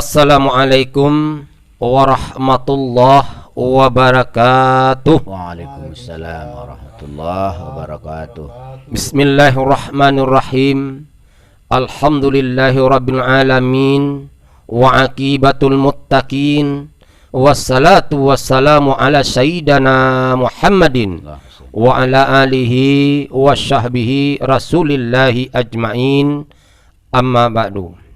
Assalamualaikum warahmatullahi wabarakatuh. Waalaikumsalam warahmatullahi wabarakatuh. Bismillahirrahmanirrahim. Alhamdulillahi rabbil alamin. Wa aqibatul muttaqin. Wassalatu wassalamu ala sayyidina Muhammadin wa ala alihi wa sahbihi rasulillahi ajma'in. Amma ba'du.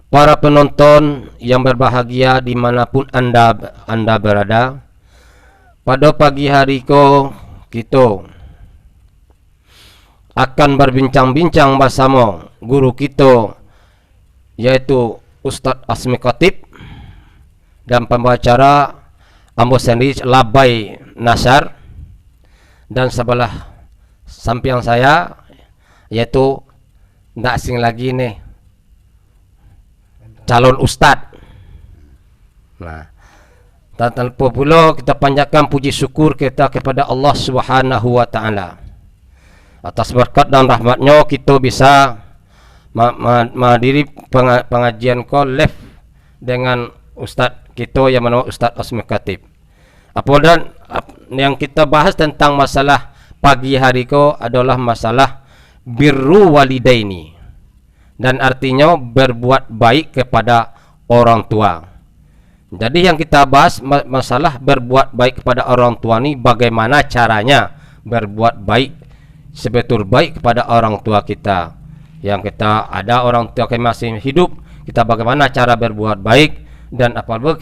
Para penonton yang berbahagia dimanapun anda berada, pada pagi hari kita akan berbincang-bincang bersama guru kita, yaitu Ustadz Asmi Khatib, dan pembicara ambo sendiri Labai Nasar, dan sebelah samping saya yaitu nggak asing lagi nih, calon ustad. Nah, tanpa pula kita panjatkan puji syukur kita kepada Allah Subhanahu wa taala atas berkat dan rahmatnya kita bisa menghadiri pengajian live dengan ustad kita yang bernama Ustaz Asmi Khatib. Dan yang kita bahas tentang masalah pagi hari adalah masalah birru walidaini, dan artinya berbuat baik kepada orang tua. Jadi yang kita bahas masalah berbuat baik kepada orang tua ini, bagaimana caranya berbuat baik, sebetul baik kepada orang tua kita. Yang kita ada orang tua yang masih hidup, kita bagaimana cara berbuat baik, dan apabila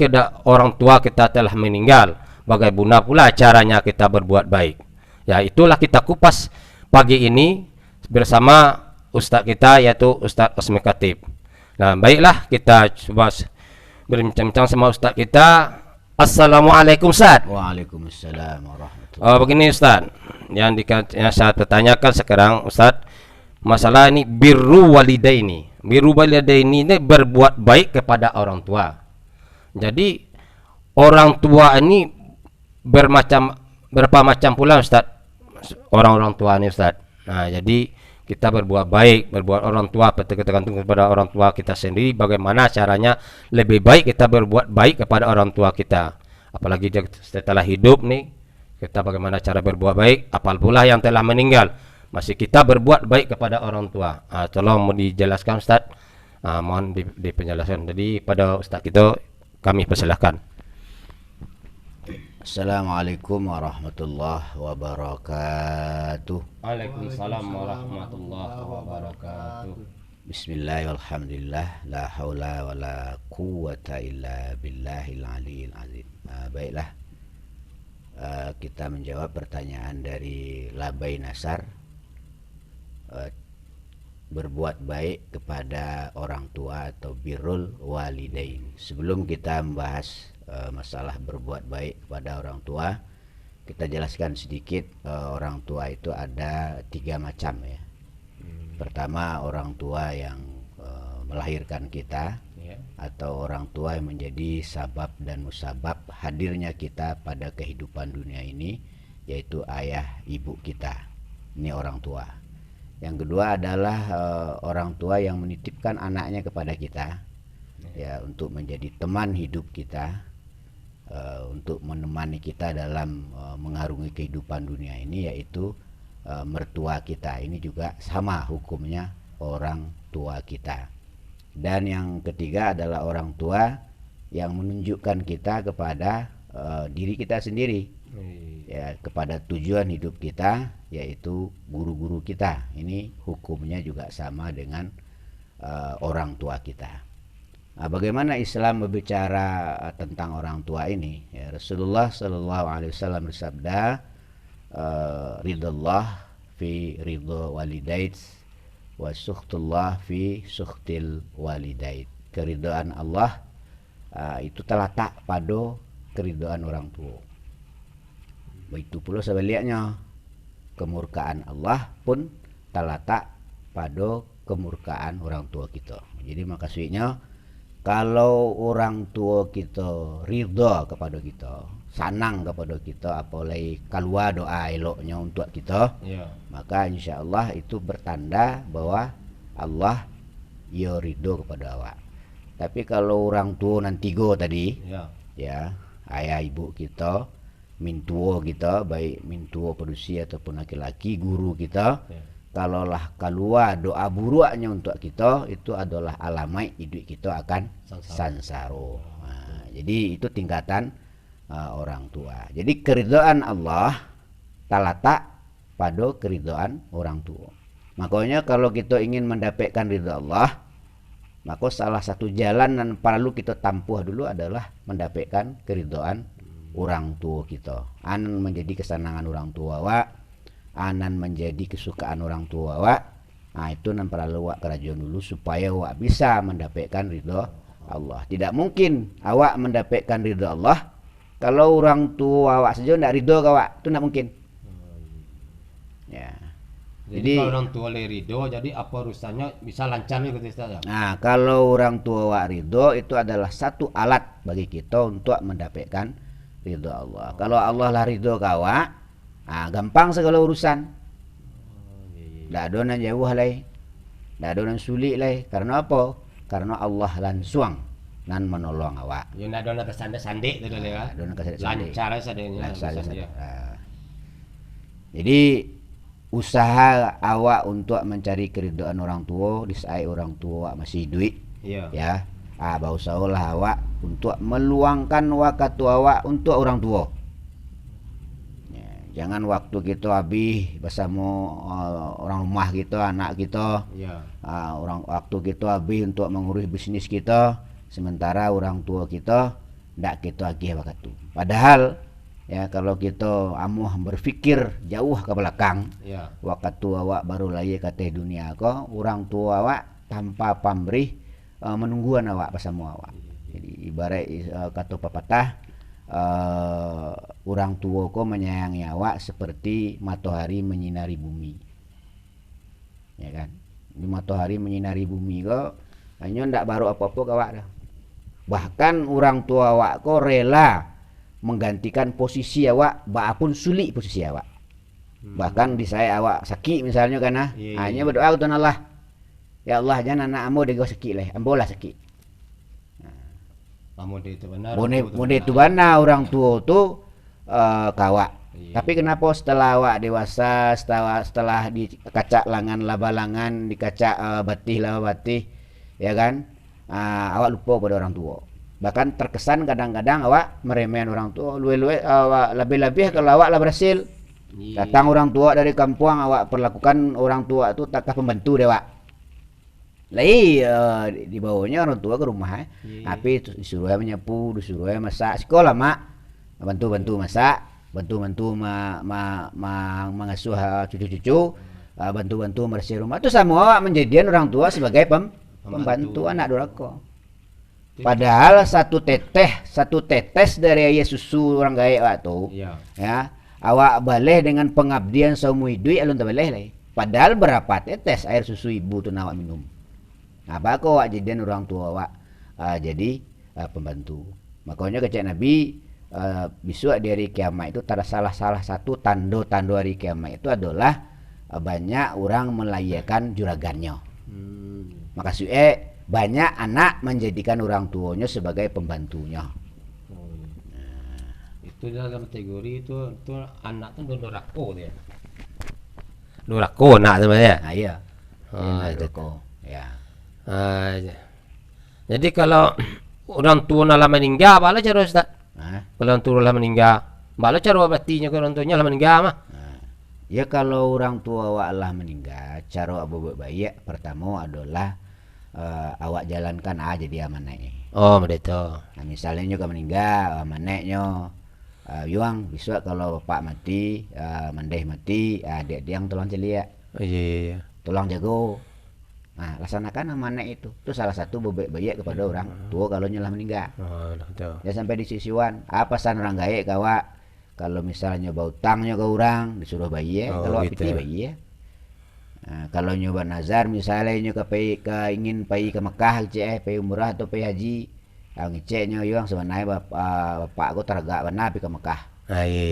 orang tua kita telah meninggal, bagaimana pula caranya kita berbuat baik. Ya, itulah kita kupas pagi ini bersama Ustaz kita, yaitu Ustaz Asmi Khatib. Nah, baiklah, kita coba berbincang-bincang sama Ustaz kita. Assalamualaikum Ustaz. Waalaikumsalam warahmatullahi. Begini Ustaz, yang saya pertanyakan sekarang Ustaz, masalah ini birru walidaini. Birru walidaini ini berbuat baik kepada orang tua. Jadi orang tua ini berapa macam pula Ustaz, orang-orang tua ini Ustaz. Nah, jadi kita berbuat baik, berbuat orang tua, tergantung kepada orang tua kita sendiri, bagaimana caranya lebih baik kita berbuat baik kepada orang tua kita. Apalagi setelah hidup nih, kita bagaimana cara berbuat baik, apal pula yang telah meninggal, masih kita berbuat baik kepada orang tua. Tolong mau dijelaskan Ustaz, mohon di penjelasan. Jadi pada Ustaz kita kami persilahkan. Assalamualaikum warahmatullahi wabarakatuh. Waalaikumsalam warahmatullahi wabarakatuh. Bismillah walhamdulillah, la haula wala quwwata illa billahil aliyil azim. Baiklah, kita menjawab pertanyaan dari Labai Nasar. Berbuat baik kepada orang tua atau birrul walidain. Sebelum kita membahas masalah berbuat baik kepada orang tua, kita jelaskan sedikit. Orang tua itu ada 3 macam ya. Pertama, orang tua yang melahirkan kita, atau orang tua yang menjadi sabab dan musabab hadirnya kita pada kehidupan dunia ini, yaitu ayah ibu kita. Ini orang tua. Yang kedua adalah orang tua yang menitipkan anaknya kepada kita, ya, untuk menjadi teman hidup kita, untuk menemani kita dalam mengarungi kehidupan dunia ini, yaitu mertua kita. Ini juga sama hukumnya orang tua kita. Dan yang ketiga adalah orang tua yang menunjukkan kita kepada diri kita sendiri, ya, kepada tujuan hidup kita, yaitu guru-guru kita. Ini hukumnya juga sama dengan orang tua kita. Nah, bagaimana Islam berbicara tentang orang tua ini? Ya, Rasulullah Sallallahu Alaihi Wasallam bersabda, ridallah fi ridho walidait, wa sukhtullah fi sukhtil walidait. Keridhaan Allah itu terletak pada keridhaan orang tua. Begitu pula sebaliknya, kemurkaan Allah pun terletak pada kemurkaan orang tua kita. Jadi maksudnya, kalau orang tua kita ridha kepada kita, sanang kepada kita, apalagi keluar doa eloknya untuk kita, maka insya Allah itu bertanda bahwa Allah ya ridho kepada awak. Tapi kalau orang tua nan tiga tadi, Ya. ya, ayah ibu kita, mintuo kita, baik mintuo perusia ataupun laki-laki, guru kita, Ya. kalaulah keluar doa buruknya untuk kita, itu adalah alamat hidup kita akan sansaro. Nah, jadi itu tingkatan orang tua. Jadi keridhaan Allah terletak pada keridhaan orang tua. Makanya kalau kita ingin mendapatkan ridha Allah, maka salah satu jalan yang perlu kita tempuh dulu adalah mendapatkan keridhaan orang tua kita. Anan menjadi kesenangan orang tua wak, anan menjadi kesukaan orang tua wak. Nah, itu nan perlu wak kerajaan dulu supaya wak bisa mendapatkan ridha Allah. Tidak mungkin awak mendapatkan ridha Allah kalau orang tua awak saja tidak ridho ke awak, itu tidak mungkin. Ya. Jadi kalau orang tua ridho, jadi apa urusannya bisa lancar nih Ustaz ya? Nah, kalau orang tua awak ridho itu adalah satu alat bagi kita untuk mendapatkan ridho Allah. Kalau Allah lah ridho ke awak, gampang segala urusan. Tidak ada yang jauh lah, tidak ada yang sulit lah. Karena apa? Karena Allah langsung nan menolong awak. Ya nak ada tersande-sande tu dah ya. Lancar sadenya. Jadi usaha awak untuk mencari keridhaan orang tua di saat orang tua masih hidup, ya, berusahalah awak untuk meluangkan waktu awak untuk orang tua. Ya, jangan waktu kita habis bersama orang rumah kita, anak kita, waktu kita habis untuk mengurus bisnis kita, sementara orang tua kita tidak kita agih waktu. Padahal ya kalau kita amuh berpikir jauh ke belakang, waktu awak baru lahir ke dunia ko, orang tua awak tanpa pamrih menungguan awak bersama awak. Jadi ibarat kata pepatah, orang tua ko menyayangi awak seperti matahari menyinari bumi. Ya kan? Di matahari menyinari bumi ko, hanya ndak baru apa-apa ke awak dah. Bahkan orang tua awak ko rela menggantikan posisi awak, pun sulit posisi awak. Bahkan di saya awak sakit misalnya kan, hanya berdoa kepada Allah, ya Allah jangan anak ambo dego sakit lah, ambo lah sakit. Mode itu benar orang tua tu kawak. Tapi kenapa setelah awak dewasa, setelah dikacak langan labalangan, dikacak batih laba batih, ya kan, awak lupa pada orang tua. Bahkan terkesan kadang-kadang awak meremehkan orang tua, awak lebih-lebih kalau awak lah berhasil. Datang orang tua dari kampung, awak perlakukan orang tua itu tak pembantu dia awak. Lagi di bawahnya orang tua ke rumah, tapi disuruh menyapu, disuruh masak, sekolah mak, bantu-bantu masak, bantu-bantu mengasuh cucu-cucu, bantu-bantu bersih rumah. Itu semua awak menjadikan orang tua sebagai pembantu anak durhaka. Padahal satu tetes dari air susu orang gaek waktu, ya, awak baleh dengan pengabdian seumur hidup, alun tak baleh lah. Padahal berapa tetes air susu ibu tu nak awak minum? Apa kau awak jadian orang tua awak jadi pembantu? Makanya kecak Nabi besok di hari kiamat itu salah satu tanda hari kiamat itu adalah banyak orang melayakan juragannya. Maka banyak anak menjadikan orang tuanya sebagai pembantunya. Itu dalam kategori itu anak tu dorako dia. Dorako nak sebenarnya. Iya. Dorako. Ya. Jadi kalau orang tua lah meninggal, bala cara Ustaz? Kalau orang tua lah meninggal, bala cara batinya kalau orang tuanya lah meninggal mah? Ya kalau orang tua awak lah meninggal, cara abu baik pertama adalah awak jalankan aja dia amanahnya. Oh, begitu. Nah, misalnya juga meninggal, amanahnya, yuang besok kalau bapak mati, mandeh mati, dia yang tolong celia. Iya. Tolong jago. Nah, laksanakan amanah itu. Itu salah satu baik kepada orang tua kalau nyalah meninggal. Oh, betul. Ya sampai di sisiwan, apa san orang gaek kawak? Kalau misalnya nyoba utangnya ke orang disuruh bayar, kalau gitu. Piti bayar. Nah, kalau nyoba nazar misalnya nyoba ingin pergi ke Mekah, pergi umrah atau pergi haji, ngeceknya yang sebenarnya bapak aku teragak benar pergi ke Mekah.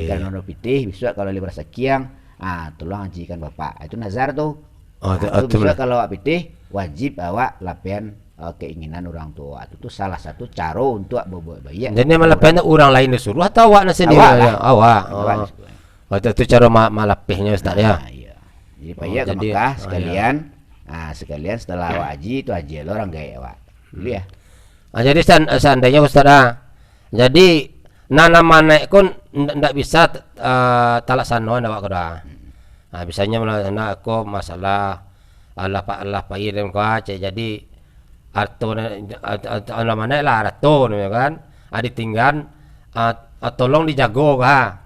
Karena nono pitih, besok kalau libur sekian, tolong hajikan bapak. Itu nazar tuh. Itu besok kalau awak pitih wajib awak lapian keinginan orang tua. Itu salah satu cara untuk berbuat baik. Jadi malapihnya orang lain disuruh atau awak sendiri? Awak lah. Awak. Awak Oh. disuruh. Itu cara malapihnya Ustaz ya. Nah, iya. Jadi payah ke jadi- Mekah oh, sekalian. Nah, sekalian setelah awak haji itu haji lo orang gaya awak. Dulu ya. Jadi seandainya Ustaz jadi nana mana kon ndak bisa talaksana awak kada. Nah, bisanya mana aku masalah Allah pahirin ko jadi arto ana mana lah arto kan. Adi tinggal tolong dijago ka.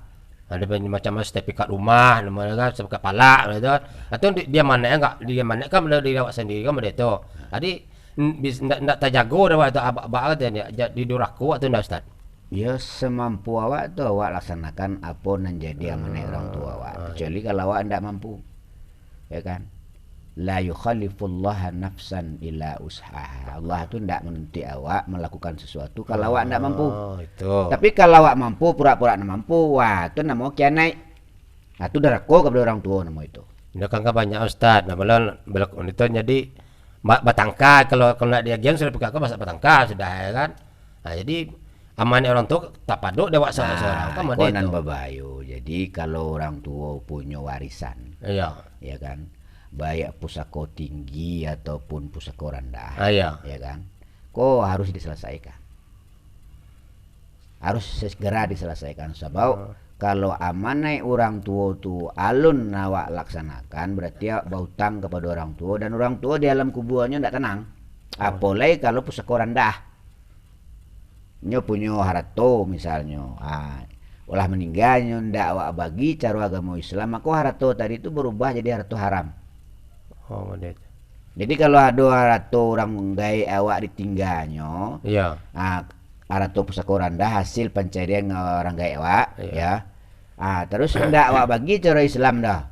Ada macam sertifikat rumah, namanya kan sertifikat palak gitu. Atau dia mana enggak dia mana kan di awak sendiri kan itu. Jadi ndak terjago dah waktu abak di duraku atau ndak Ustaz? Ya semampu awak tuh awak laksanakan apa yang jadi amanah orang tua awak. Kecuali kalau awak tidak mampu, ya kan? La yukhalifullaha nafsan illa ushaha. Allah itu tidak menuntut awak melakukan sesuatu kalau awak tidak mampu. Oh, itu. Tapi kalau awak mampu, pura-pura tidak mampu, wah itu nama kianai. Nah itu darako kepada orang tua nama itu. Ini kan banyak Ustaz. Nah, belak itu jadi batangka kalau nak dia gian sudah pegang masa batangka sudah ya kan. Nah, jadi amanah orang tua tak paduk dia waksa seorang kan ada konan itu. babayo. Jadi kalau orang tua punya warisan, Iya. ya kan, baik pusaka tinggi ataupun pusaka rendah, Iya. ya kan, kok harus diselesaikan, harus segera diselesaikan. Sebab kalau amanai orang tua tu alun awak laksanakan, berarti bautang kepada orang tua, dan orang tua di alam kuburannya tidak tenang. Apalagi kalau pusaka rendah, nyo punya harato misalnya, olah meninggalnya ndak awak bagi cara agama Islam, maka harato tadi itu berubah jadi harato haram. Oh, ada itu. Jadi kalau ada harato orang gay awak ditinggalnya, Iya. harato pusaka rendah hasil pencarian orang gay awak, Iya. ya. Terus ndak awak bagi cara Islam dah.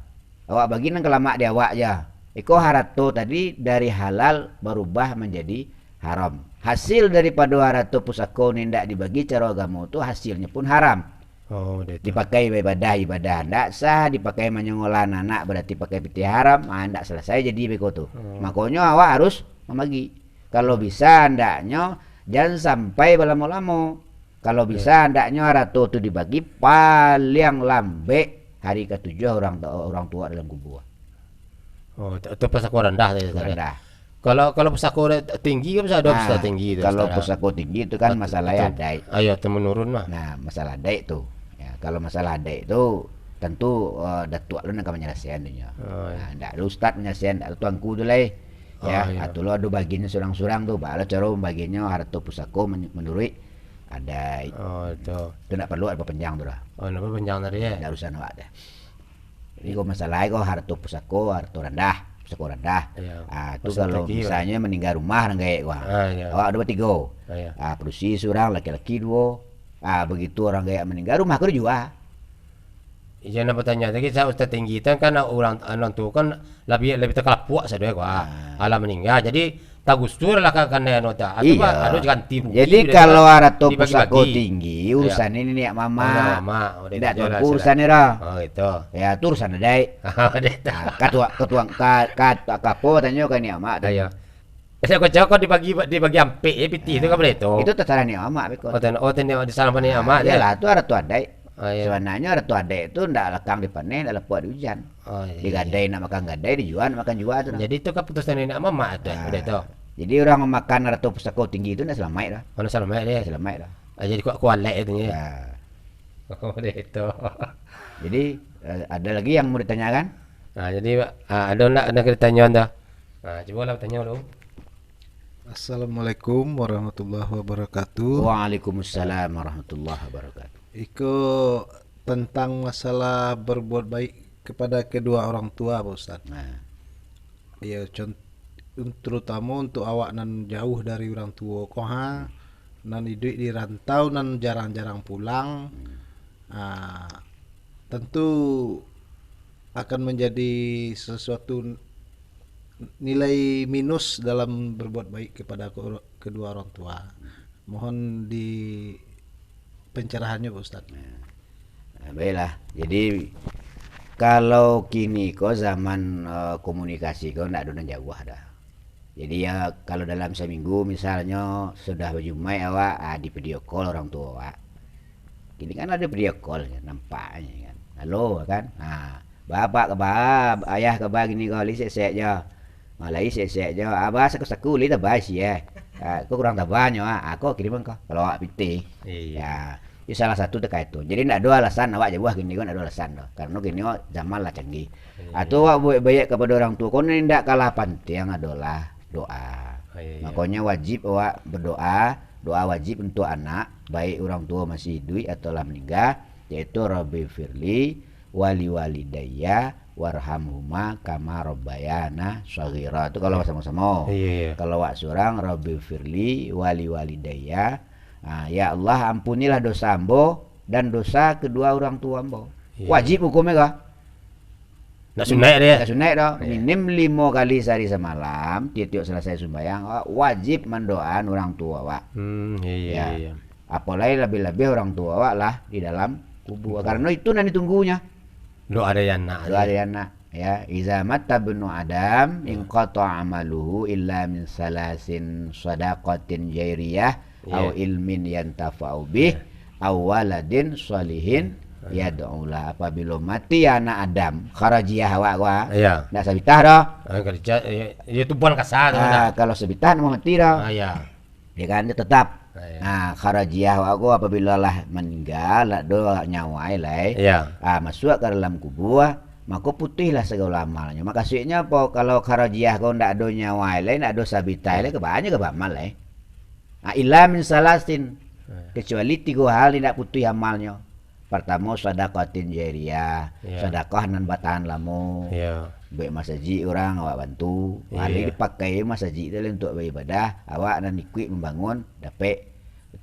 Awak bagi nang kelamak di awak aja. Iko harato tadi dari halal berubah menjadi haram. Hasil daripada harato pusaka ini ndak dibagi cara agama itu hasilnya pun haram. Oh, ada itu. Dipakai ibadah ndak sah, dipakai menyengolahan anak berarti pakai piti haram, ndak selesai jadi beko tuh. Makanya awak harus membagi. Kalau bisa ndaknya jangan sampai berlama-lama. Kalau bisa ndaknya harato itu dibagi paling lambe hari ketujuh orang tua dalam kubur. Oh, itu pusaka rendah tadi. Rendah. Kalau pusaka tinggi kan bisa ada pusaka tinggi itu. Kalau Ustaz. pusaka tinggi itu kan masalahnya adai. Ayo itu menurun mah. Nah, masalah adai itu. Ya, kalau masalah adai itu tentu datuk lu nak menyelesaikan dia. Oh, iya. Nah, ndak ada ustaz menyelesaikan, ndak ada tuanku tu lah. Ya, Oh, iya. atau lu ada bagiannya surang-surang tuh, bala cara bagiannya harta pusaka menurut adai. Oh, itu. Itu ndak perlu ada panjang tu lah. Oh, nama panjang tadi ya. Ndak urusan awak dah. Jadi kalau masalah kau harta pusaka, harta rendah. Pusaka rendah. Iya. Itu Pusaka kalau tinggi, misalnya meninggal rumah nang kayak gua. Iya. Awak ada bertiga. Iya. Perusi seorang, laki-laki dua. Begitu orang kayak meninggal rumah aku jual. Iya, nak bertanya tadi saya ustaz tinggi itu kan orang tu kan lebih terkelapuk saja gua. Alam meninggal. Jadi tagustur lah kan nota. Atau Iya. ada ganti rugi. Jadi gitu kalau kan. harato Dibagi-bagi. pusaka tinggi urusan ini nih Oh, mama. mama. Oh, Tidak itu jelas, urusan ini lah. Oh, itu. Ya itu urusan adai. Oh, itu. Ketua kapo tanya kan ni amak. Ayo. Saya kau dibagi ampe piti itu kan boleh itu. Itu terserah ni amak beko. Oh, di sana mana amak dia. Iyalah itu harato adai. Oh, iya. Sebenarnya harato adai itu ndak lekang dipanen, ndak lepuat di hujan. Oh, iya. Digadai nak makan gadai, dijual nak makan jual tu. Jadi itu keputusan nenek mama itu. Udah itu. Jadi orang memakan harato pusaka tinggi itu ndak selamat dah. Mana salah dia. Selamat dah. Jadi kualek itu ya. Ya. Oh, udah itu. Jadi ada lagi yang mau ditanyakan? Nah, jadi ada kita tanya anda. Nah, coba lah tanya dulu. Assalamualaikum warahmatullahi wabarakatuh. Waalaikumsalam warahmatullahi wabarakatuh. Iko tentang masalah berbuat baik kepada kedua orang tua, Pak Ustaz. Nah, Ya, terutama untuk awak nan jauh dari orang tua, koha nan hidup di rantau nan jarang-jarang pulang. Tentu akan menjadi sesuatu nilai minus dalam berbuat baik kepada kedua orang tua. Mohon di pencerahannya, Pak Ustaz. baiklah. Jadi kalau kini kau zaman komunikasi kau ndak ada jauh dah. Jadi ya kalau dalam seminggu misalnya sudah berjumai awak di video call orang tua awak. Kini kan ada video call kan, nampaknya kan. Halo kan. Bapak ke bab, ayah ke bab gini kau li sek je. Malai sek je. Abah saku li tabah sih ya. Aku kurang tabahnya aku kirim kau. Kalau awak piti. Ya. Itu salah satu terkait itu. Jadi tidak ada alasan awak jawab gini kan, ada alasan dah. Karena gini zaman lah canggih. Atau awak baik kepada orang tua kau tidak kalah penting adalah doa. Makanya wajib awak berdoa, doa wajib untuk anak, baik orang tua masih hidup atau lah meninggal, yaitu Rabbi firli wali walidayya warhamhuma kama rabbayana shaghira. Itu kalau sama-sama. Kalau awak seorang Rabbi firli wali walidayya, ya Allah ampunilah dosa ambo dan dosa kedua orang tua ambo. Wajib hukumnya kah? Nak sunat dia. Nak sunat dah. Minim 5 kali sehari semalam, tiap-tiap selesai sembahyang, wajib mendoakan orang tua awak. Iya. Apalagi lebih-lebih orang tua awak lah di dalam kubur. Karena itu nanti tunggunya. Doa ada yang nak. Doa ada anak. Ya, iza matta ibnu Adam in qata amaluhu illa min salasin sadaqatin jairiyah au ilmin yantafa'u bih au waladin sholihin yad'ulah. Apabila mati anak Adam kharajiyah awak ndak sabitah dah. Kerja itu bukan kasar Kalau sabitah mau mati dah. Ya kan dia tetap. Kharajiyah awak apabila lah meninggal lah do nyawa lai. Masuk ke dalam kubur maka putihlah segala amalnya. Maksudnya apa? Kalau kharajiyah kau ndak ada nyawa lai, ndak ada sabitah lai, kebanyak ke amal lai. Illa min salasin, kecuali 3 hal tidak putih amalnya. Pertama sedekatin jariyah, sedekah nan batahan lamu. Baik masjid orang awak bantu. Hari dipakai masjid itu untuk beribadah, awak nan ikut membangun dapat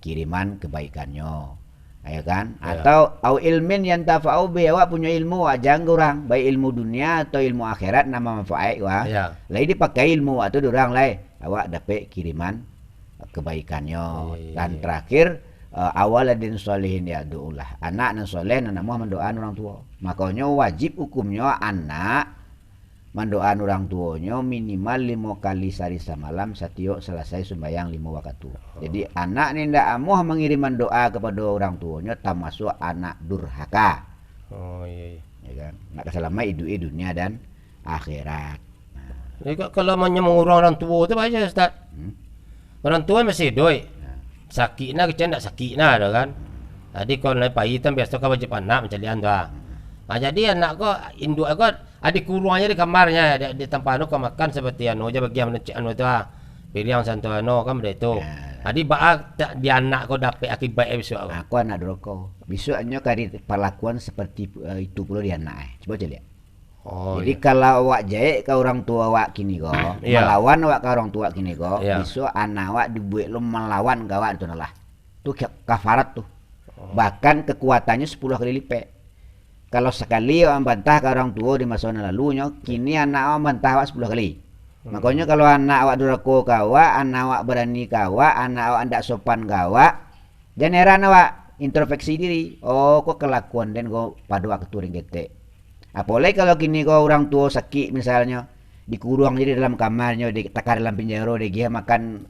kiriman kebaikannya. Ya kan? Atau au ilmin yang tafa'u bi, awak punya ilmu ajang orang, baik ilmu dunia atau ilmu akhirat nama manfaat wah. Lai dipakai ilmu atau orang lai, awak dapat kiriman kebaikannya. Dan terakhir awaladin sholihin yad'ulah, anak nan soleh nan mendoakan orang tua. Makanya wajib hukumnya anak mendoakan orang tuanya minimal 5 kali sehari semalam setiap selesai sembahyang 5 waktu. Jadi anak ni ndak amuh mengirimkan doa kepada orang tuanya termasuk anak durhaka. Ya kan? Nak selama hidup dunia dan akhirat. Kalau menyemang orang tua tu baca Ustaz. Orang tua masih hidup. Sakit nak kecil tak sakit nak dah kan. Jadi kalau naik pagi tu biasa kau wajib anak mencalian tu. Jadi anak kau induk kau adik kurungnya di kamarnya di tempat kau makan seperti anu aja bagi menecik anu tu. Pilih yang santu anu kan begitu. Jadi di anak kau dapat akibat besok. Aku anak doroko. Besoknya kari perlakuan seperti itu pula di anak. Coba lihat. Jadi kalau awak jahit ke orang tua awak kini kau, melawan awak ke orang tua kini kau, besok anak awak dibuat lo melawan ke awak itu lah. Itu kafarat tuh. Bahkan kekuatannya 10 kali lipat. Kalau sekali awak bantah ke orang tua di masa lalunya, kini anak awak bantah awak 10 kali. Makanya kalau anak awak durhaka ke awak, anak awak berani ke awak, anak awak ndak sopan ke awak, jangan heran awak introspeksi diri. Kok kelakuan dan kau pada waktu ringgete. Apalagi kalau kini kau orang tua sakit misalnya dikurung jadi dalam kamarnya, ditakar dalam penjara, dia makan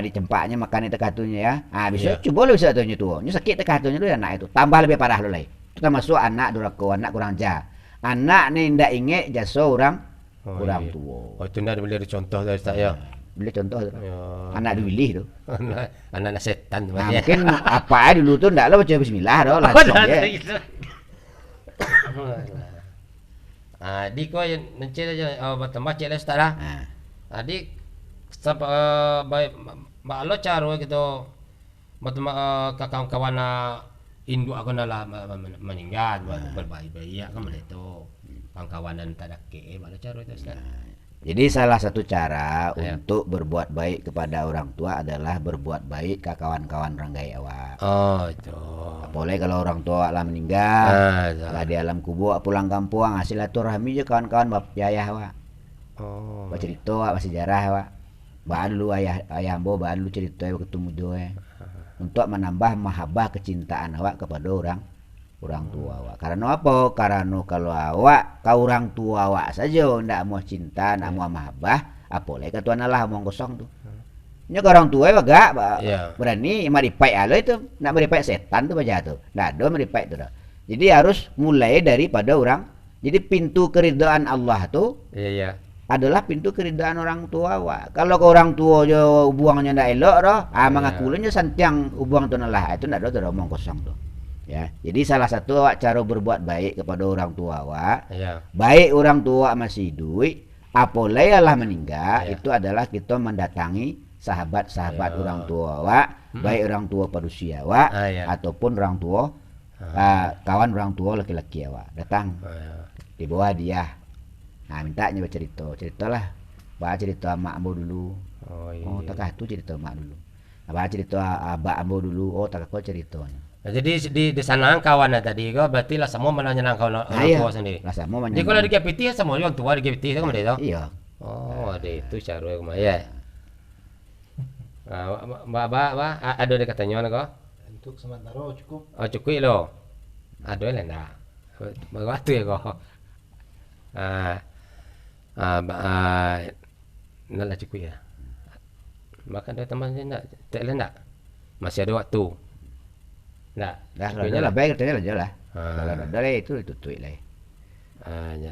di tempatnya makan itu katunya ya. Bisa coba lo bisa tuanya tua. Nya sakit katunya lo anak itu tambah lebih parah lo lagi. Kita masuk anak durhaka, anak kurang ajar. Anak ni ndak ingat jasa orang tua. Itu ndak boleh contoh dari Ustaz ya. Boleh contoh tu. Anak dipilih tu. Anak setan tu. Mungkin apa dulu tu ndak lah baca bismillah dah langsung je. Di kau yang mencet aja bertambah cek lah Ustaz lah. Di sampai baik lo caro gitu bertambah kawan-kawan induk aku nala meninggal berbayi-bayi kan begitu. Kawan-kawan dan tak ada ke lo caro itu Ustaz. Jadi salah satu cara untuk berbuat baik kepada orang tua adalah berbuat baik ke kawan-kawan orang gaya awak. Itu. Apalagi kalau orang tua lah meninggal, lah di alam kubur pulang kampung, silaturahmi je kawan-kawan bapak ayah awak. Bercerita awak sejarah awak. Bahan dulu ayah ambo, bahan dulu cerita ketemu dia. Untuk menambah mahabbah kecintaan awak kepada orang tua awak. Karena apa? Karena kalau awak ke orang tua awak saja ndak mau cinta, ndak mau mahabbah, Apa lagi katuan Allah omong kosong tuh. Nya orang tua agak Ya. berani maripai alo itu nak maripai setan tuh baca tuh. Nah, do maripai itu dah. Jadi harus mulai daripada orang. Jadi pintu keridhaan Allah tuh Iya, iya. adalah pintu keridhaan orang tua wa. Kalau ke orang tua jo buangnya ndak elok roh, mengakunya santiang buang tu Allah itu ndak ada omong kosong tuh. Ya. Jadi salah satu awak cara berbuat baik kepada orang tua wa, Iya. baik orang tua masih hidup, apalagi Allah meninggal, Ya. itu adalah kita mendatangi sahabat-sahabat Ya. orang tua wa, baik orang tua manusia wa Ya. ataupun orang tua kawan orang tua laki-laki wa. Datang di bawah dia. Nah, mintanya ceritalah. Baca cerita mak ambo dulu. Oh, iya. Oh, tak tu cerita mak dulu. Baca cerita abah ambo dulu. Oh, tak kau ceritanya. Nah, jadi di sana kawan tadi kau berarti lah semua menyenangkan orang tua sendiri. Lah sama Jadi kalau di KPT semua orang tua di KPT itu kan itu. Iya. Oh, ada itu cara ya. Mbak, ada dia katanya kau? Untuk sementara cukup. Oh, cukup lo. Ada lah nak. Waktu ya kau. Nak lah cukup ya. Makan ada teman je nak. Tak lah nak. Masih ada waktu. Nak. Dah kalau ada lah baik katanya lah jelah. Ah. Kalau ada lah itu tutup lah. Ya.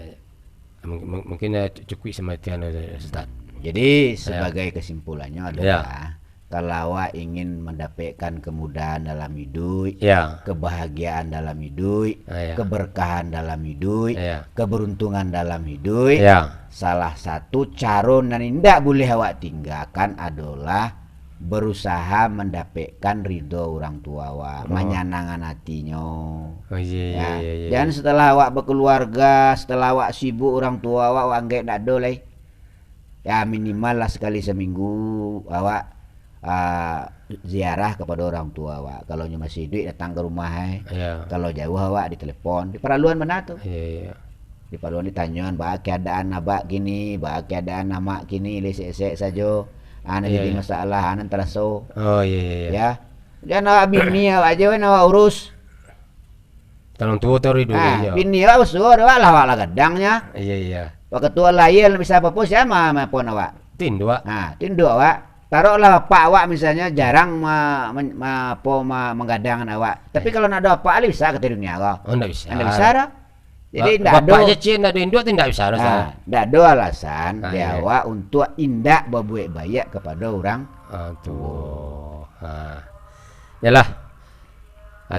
Mungkin cukup sama Tian Ustaz. Jadi sebagai kesimpulannya Ya. adalah kalau awak ingin mendapatkan kemudahan dalam hidup, Ya. kebahagiaan dalam hidup, Ya. keberkahan dalam hidup, Ya. keberuntungan dalam hidup, Ya. salah satu cara yang tidak boleh awak tinggalkan adalah berusaha mendapatkan ridho orang tua awak, menyenangkan hatinya. Oh iya. Jangan setelah awak berkeluarga, setelah awak sibuk orang tua awak anggap tak ada lah. Ya minimal lah sekali seminggu awak ziarah kepada orang tua awak. Kalau masih hidup datang ke rumah. Ya. Kalau jauh awak ditelepon. Di Paraluan mana tuh? Iya. Di Paraluan ditanyakan bah keadaan abak gini, bah keadaan amak gini, lesek-lesek saja. Ana jadi masalah, ana teraso. Oh iya. Ya. Jangan awak bini awak aja awak urus. Tolong tua tori dulu ya. Bini awak usul awak lah gedangnya. Iya. Waktu ketua lain bisa apa pun siapa pun awak. Tindu Pak. Nah, tinduk awak. Taruhlah bapak awak misalnya jarang menggadangkan awak. Tapi kalau nak ada apa bisa ke dunia awak. Oh enggak bisa. Anda bisa dah. Jadi tidak ada. Bapak aja cien ada induk tidak bisa rasa. Tidak ada alasan di awak untuk indak berbuat baik kepada orang. Tuh. Yalah.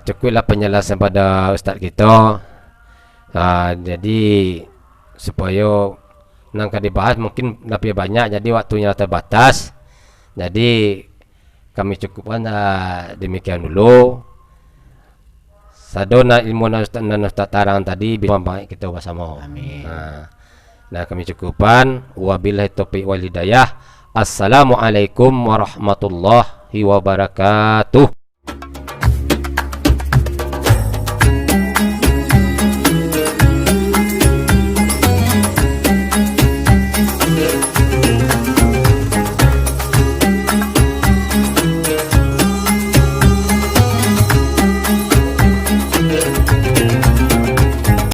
Cukuplah penjelasan pada ustaz kita. Jadi supaya nangka dibahas mungkin lebih banyak, jadi waktunya terbatas. Jadi kami cukupkan demikian dulu. Sadona ilmu dan ustaz tarang tadi bisa baik kita bersama. Amin. Nah kami cukupkan. Wabillahi taufiq wal hidayah. Assalamualaikum warahmatullahi wabarakatuh.